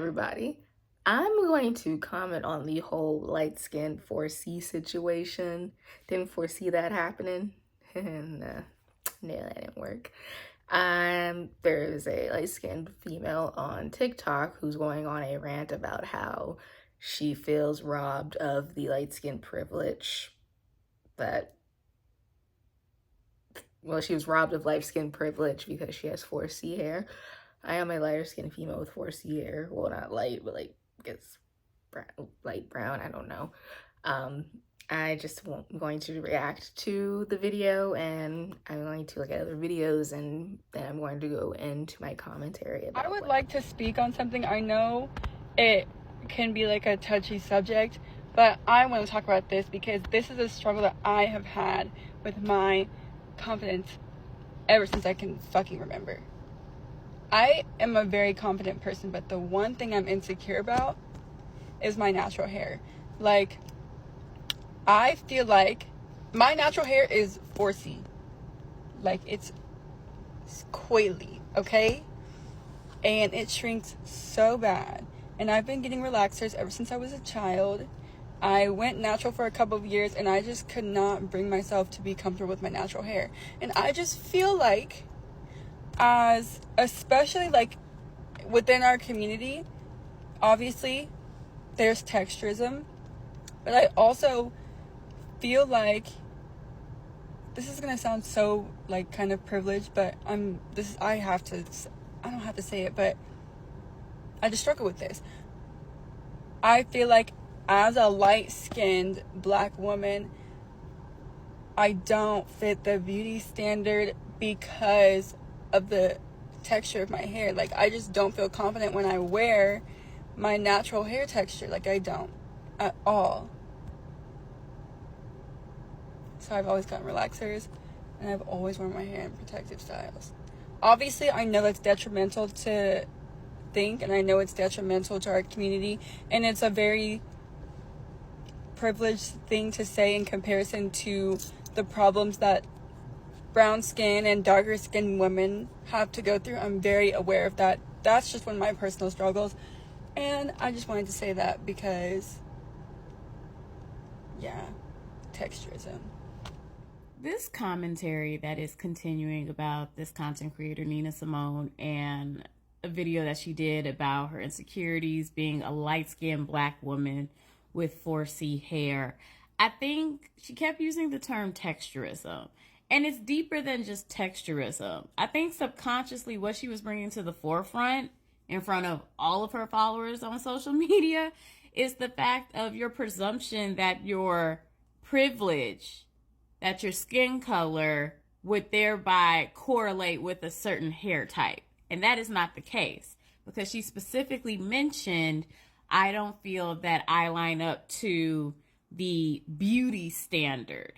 everybody. I'm going to comment on the whole light-skinned 4C situation. Didn't foresee that happening. And no, that didn't work. There's a light-skinned female on TikTok who's going on a rant about how she feels robbed of the light-skin privilege that, well, she was robbed of light-skin privilege because she has 4C hair. I am a lighter skinned female with 4C hair. Well, not light, but like, I guess brown, light brown, I don't know. I just am going to react to the video, and I'm going to look at other videos, and then I'm going to go into my commentary about I would like to speak on something. I know it can be like a touchy subject, but I want to talk about this because this is a struggle that I have had with my confidence ever since I can fucking remember. I am a very confident person, but the one thing I'm insecure about is my natural hair. Like, I feel like my natural hair is 4C. Like, it's coily, okay? And it shrinks so bad. And I've been getting relaxers ever since I was a child. I went natural for a couple of years, and I just could not bring myself to be comfortable with my natural hair. And I just feel like, as especially like within our community, obviously there's texturism, but I also feel like, this is gonna sound so like kind of privileged, but I don't have to say it, but I just struggle with this. I feel like as a light-skinned black woman, I don't fit the beauty standard because of the texture of my hair. Like, I just don't feel confident when I wear my natural hair texture. Like, I don't at all. So I've always gotten relaxers, and I've always worn my hair in protective styles. Obviously, I know it's detrimental to think, and I know it's detrimental to our community, and it's a very privileged thing to say in comparison to the problems that brown skin and darker skinned women have to go through. I'm very aware of that. That's just one of my personal struggles, and I just wanted to say that because, yeah, texturism. This commentary that is continuing about this content creator, Nina Simone, and a video that she did about her insecurities being a light-skinned black woman with 4C hair, I think she kept using the term texturism. And it's deeper than just texturism. I think subconsciously what she was bringing to the forefront in front of all of her followers on social media is the fact of your presumption that your privilege, that your skin color would thereby correlate with a certain hair type. And that is not the case, because she specifically mentioned, I don't feel that I line up to the beauty standard.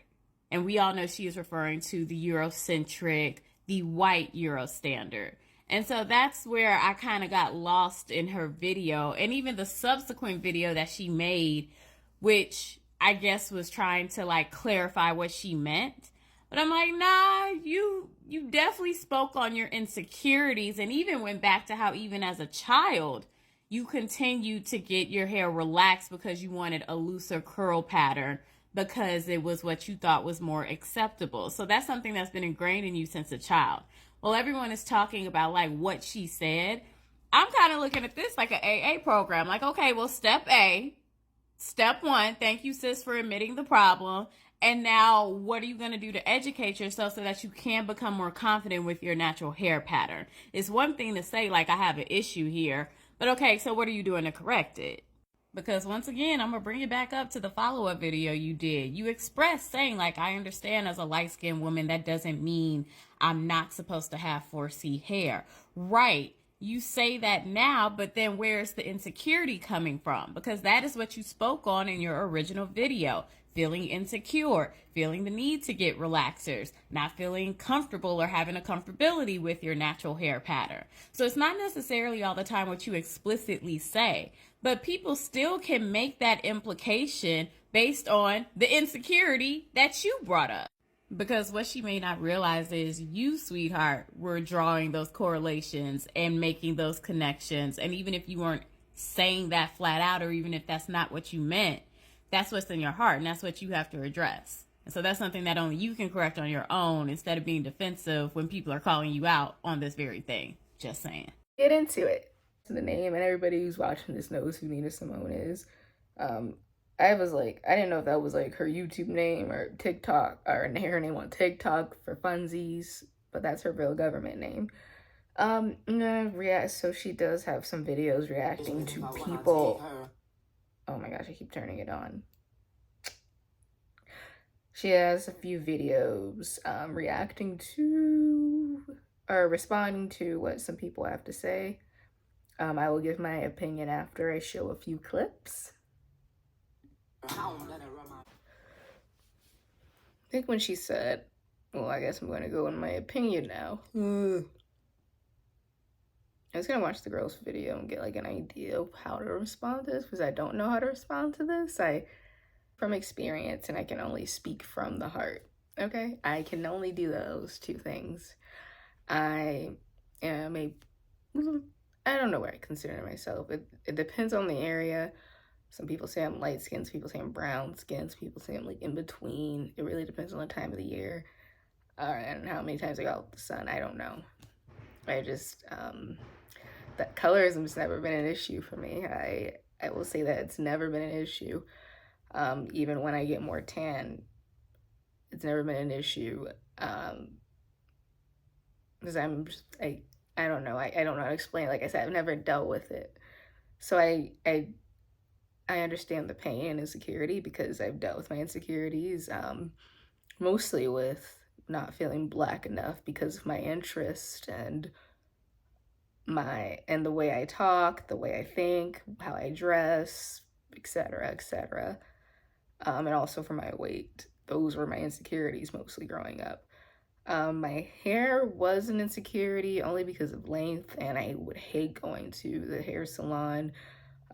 And we all know she is referring to the Eurocentric, the white Euro standard. And so that's where I kind of got lost in her video, and even the subsequent video that she made, which I guess was trying to like clarify what she meant. But I'm like, nah, you definitely spoke on your insecurities, and even went back to how even as a child, you continued to get your hair relaxed because you wanted a looser curl pattern, because it was what you thought was more acceptable. So that's something that's been ingrained in you since a child. Well, everyone is talking about like what she said. I'm kind of looking at this like an AA program. Like, okay, well, step one, thank you, sis, for admitting the problem. And now what are you going to do to educate yourself so that you can become more confident with your natural hair pattern? It's one thing to say, like, I have an issue here, but okay, so what are you doing to correct it? Because once again, I'm going to bring you back up to the follow-up video you did. You expressed saying, like, I understand as a light-skinned woman, that doesn't mean I'm not supposed to have 4C hair. Right. You say that now, but then where's the insecurity coming from? Because that is what you spoke on in your original video. Feeling insecure, feeling the need to get relaxers, not feeling comfortable or having a comfortability with your natural hair pattern. So it's not necessarily all the time what you explicitly say, but people still can make that implication based on the insecurity that you brought up. Because what she may not realize is you, sweetheart, were drawing those correlations and making those connections. And even if you weren't saying that flat out, or even if that's not what you meant, that's what's in your heart, and that's what you have to address. And so that's something that only you can correct on your own, instead of being defensive when people are calling you out on this very thing. Just saying. Get into it. The name, and everybody who's watching this knows who Nina Simone is. I was like, I didn't know if that was like her YouTube name or TikTok, or her name on TikTok for funsies, but that's her real government name. So she does have some videos reacting to people. Oh my gosh, I keep turning it on. She has a few videos reacting to, or responding to what some people have to say. I will give my opinion after I show a few clips. I think when she said, well, I guess I'm going to go in my opinion now. I was going to watch the girl's video and get like an idea of how to respond to this, because I don't know how to respond to this. From experience, and I can only speak from the heart. Okay? I can only do those two things. I am I don't know where I consider myself. It depends on the area. Some people say I'm light skinned, some people say I'm brown skinned, some people say I'm like in between. It really depends on the time of the year. And how many times I got out with the sun. I don't know. I just, that colorism has never been an issue for me. I will say that it's never been an issue. Even when I get more tan, it's never been an issue. Because I don't know. I don't know how to explain it. Like I said, I've never dealt with it. So I understand the pain and insecurity, because I've dealt with my insecurities, mostly with not feeling black enough because of my interest and the way I talk, the way I think, how I dress, etc., etc. And also for my weight. Those were my insecurities mostly growing up. My hair was an insecurity only because of length, and I would hate going to the hair salon.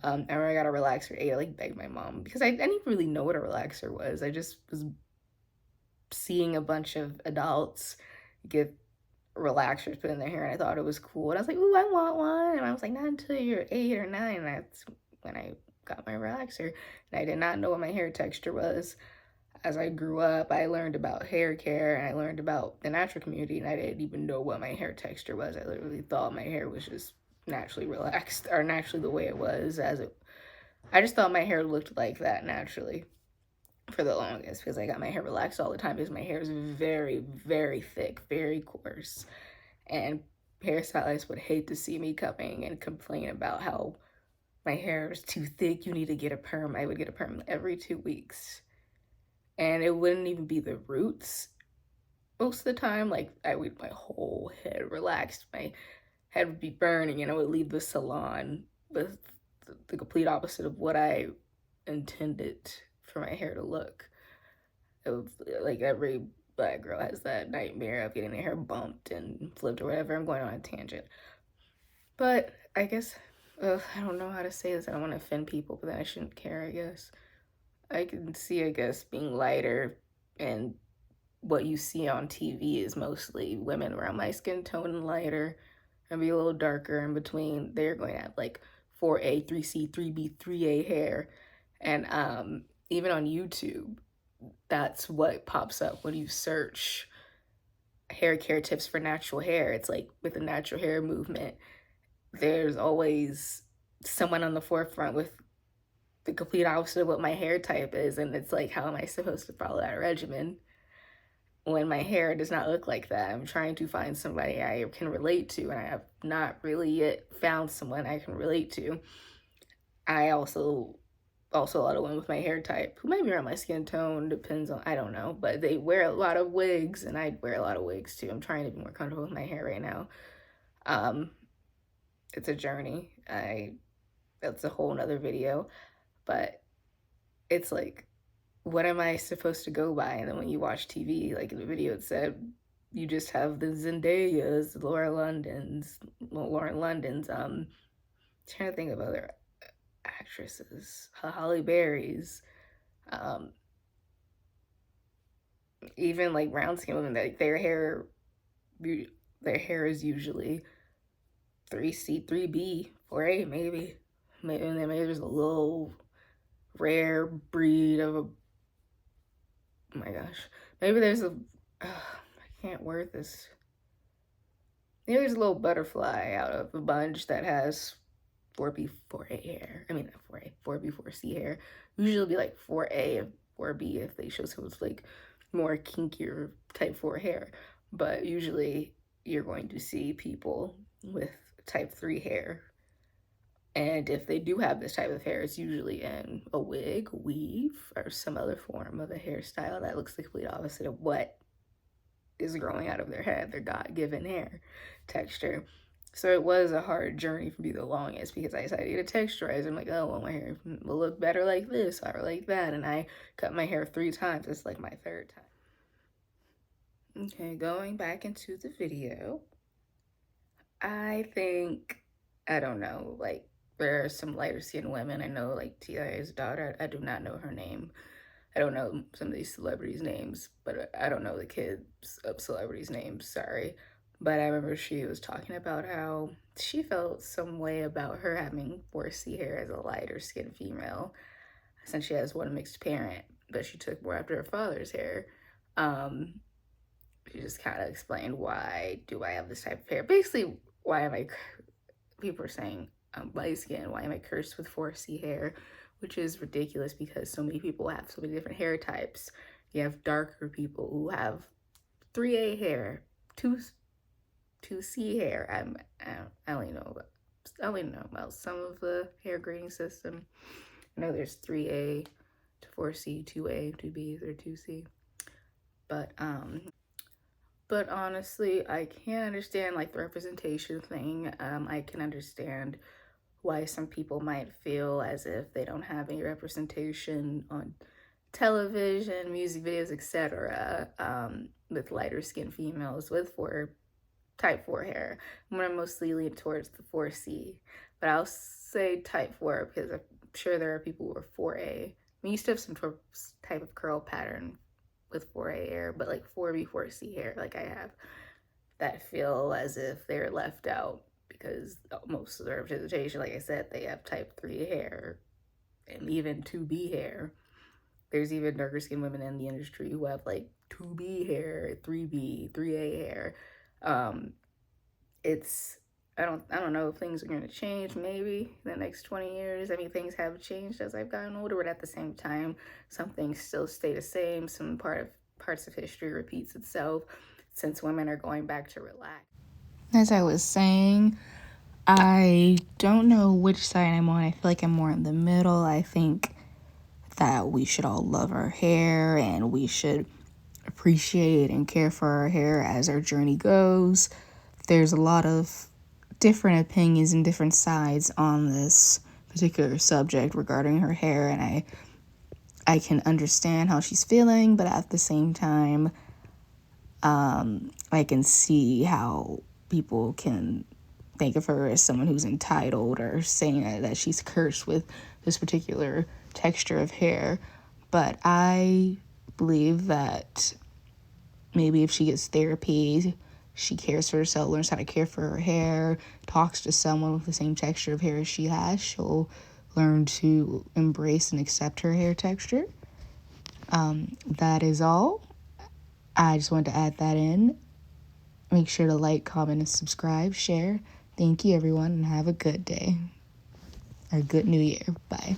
I remember I got a relaxer. I like begged my mom, because I didn't really know what a relaxer was. I just was seeing a bunch of adults get relaxers put in their hair, and I thought it was cool. And I was like, ooh, I want one. And I was like, not until you're 8 or 9. And that's when I got my relaxer. And I did not know what my hair texture was. As I grew up, I learned about hair care, and I learned about the natural community, and I didn't even know what my hair texture was. I literally thought my hair was just naturally relaxed, or naturally the way it was. I just thought my hair looked like that naturally for the longest, because I got my hair relaxed all the time, because my hair is very, very thick, very coarse. And hairstylists would hate to see me coming and complain about how my hair is too thick, you need to get a perm. I would get a perm every 2 weeks. And it wouldn't even be the roots most of the time. Like, I would, my whole head relaxed, my head would be burning, and I would leave the salon with the complete opposite of what I intended for my hair to look. It was like every black girl has that nightmare of getting their hair bumped and flipped or whatever. I'm going on a tangent. But I guess, I don't know how to say this. I don't want to offend people, but then I shouldn't care, I guess. I can see, I guess, being lighter, and what you see on TV is mostly women around my skin tone and lighter, and be a little darker in between. They're going to have like 4A, 3C, 3B, 3A hair. And even on YouTube, that's what pops up when you search hair care tips for natural hair. It's like with the natural hair movement, there's always someone on the forefront with the complete opposite of what my hair type is. And it's like, how am I supposed to follow that regimen when my hair does not look like that? I'm trying to find somebody I can relate to, and I have not really yet found someone I can relate to. I also a lot of women with my hair type who might be around my skin tone, depends on, I don't know, but they wear a lot of wigs, and I wear a lot of wigs too. I'm trying to be more comfortable with my hair right now. It's a journey. That's a whole nother video. But it's like, what am I supposed to go by? And then when you watch TV, like in the video, it said you just have the Zendayas, Lauren London's. I'm trying to think of other actresses, Halle Berry's, even like brown skin women, that their hair is usually 3C, 3B, 4A maybe. maybe there's a little rare breed of a, oh my gosh, maybe there's a, I can't word this. Maybe there's a little butterfly out of a bunch that has 4B, 4A hair. I mean, not 4A, 4B, 4C hair. Usually it'll be like 4A and 4B if they show someone's like more kinkier type 4 hair. But usually you're going to see people with type 3 hair. And if they do have this type of hair, it's usually in a wig, weave, or some other form of a hairstyle that looks the complete opposite of what is growing out of their head, their God-given hair texture. So it was a hard journey for me the longest because I decided to texturize. I'm like, oh, well, my hair will look better like this or like that. And I cut my hair 3 times. It's like my 3rd time. Okay, going back into the video. I think, I don't know, like, there are some lighter skinned women. I know, like, T.I.'s daughter. I do not know her name. I don't know some of these celebrities' names, but I don't know the kids of celebrities' names, sorry. But I remember she was talking about how she felt some way about her having 4C hair as a lighter skinned female, since she has one mixed parent, but she took more after her father's hair. She just kind of explained, why do I have this type of hair? Basically, why am I, people are saying I'm light skinned, why am I cursed with 4C hair? Which is ridiculous because so many people have so many different hair types. You have darker people who have 3A hair, 2C hair. I only know about some of the hair grading system. I know there's 3A to 4C, 2A, 2B, or 2C. But honestly, I can understand like the representation thing. I can understand why some people might feel as if they don't have any representation on television, music videos, etc. With lighter skinned females with type 4 hair. I'm gonna mostly lean towards the 4C, but I'll say type 4 because I'm sure there are people who are 4A. I mean, you still have some type of curl pattern with 4A hair, but like 4B, 4C hair, like I have, that feel as if they're left out because most of the representation, like I said, they have type 3 hair and even 2B hair. There's even darker skinned women in the industry who have like 2B hair, 3B, 3A hair. I don't know if things are going to change maybe in the next 20 years. I mean, things have changed as I've gotten older, but at the same time, some things still stay the same. Some parts of history repeats itself since women are going back to relax. As I was saying, I don't know which side I'm on. I feel like I'm more in the middle. I think that we should all love our hair and we should appreciate and care for our hair as our journey goes. There's a lot of different opinions and different sides on this particular subject regarding her hair, and I can understand how she's feeling, but at the same time, I can see how people can think of her as someone who's entitled or saying that she's cursed with this particular texture of hair. But I believe that maybe if she gets therapy, she cares for herself, learns how to care for her hair, talks to someone with the same texture of hair as she has, she'll learn to embrace and accept her hair texture. That is all. I just wanted to add that in. Make sure to like, comment, and subscribe, share. Thank you, everyone, and have a good day. Or good new year. Bye.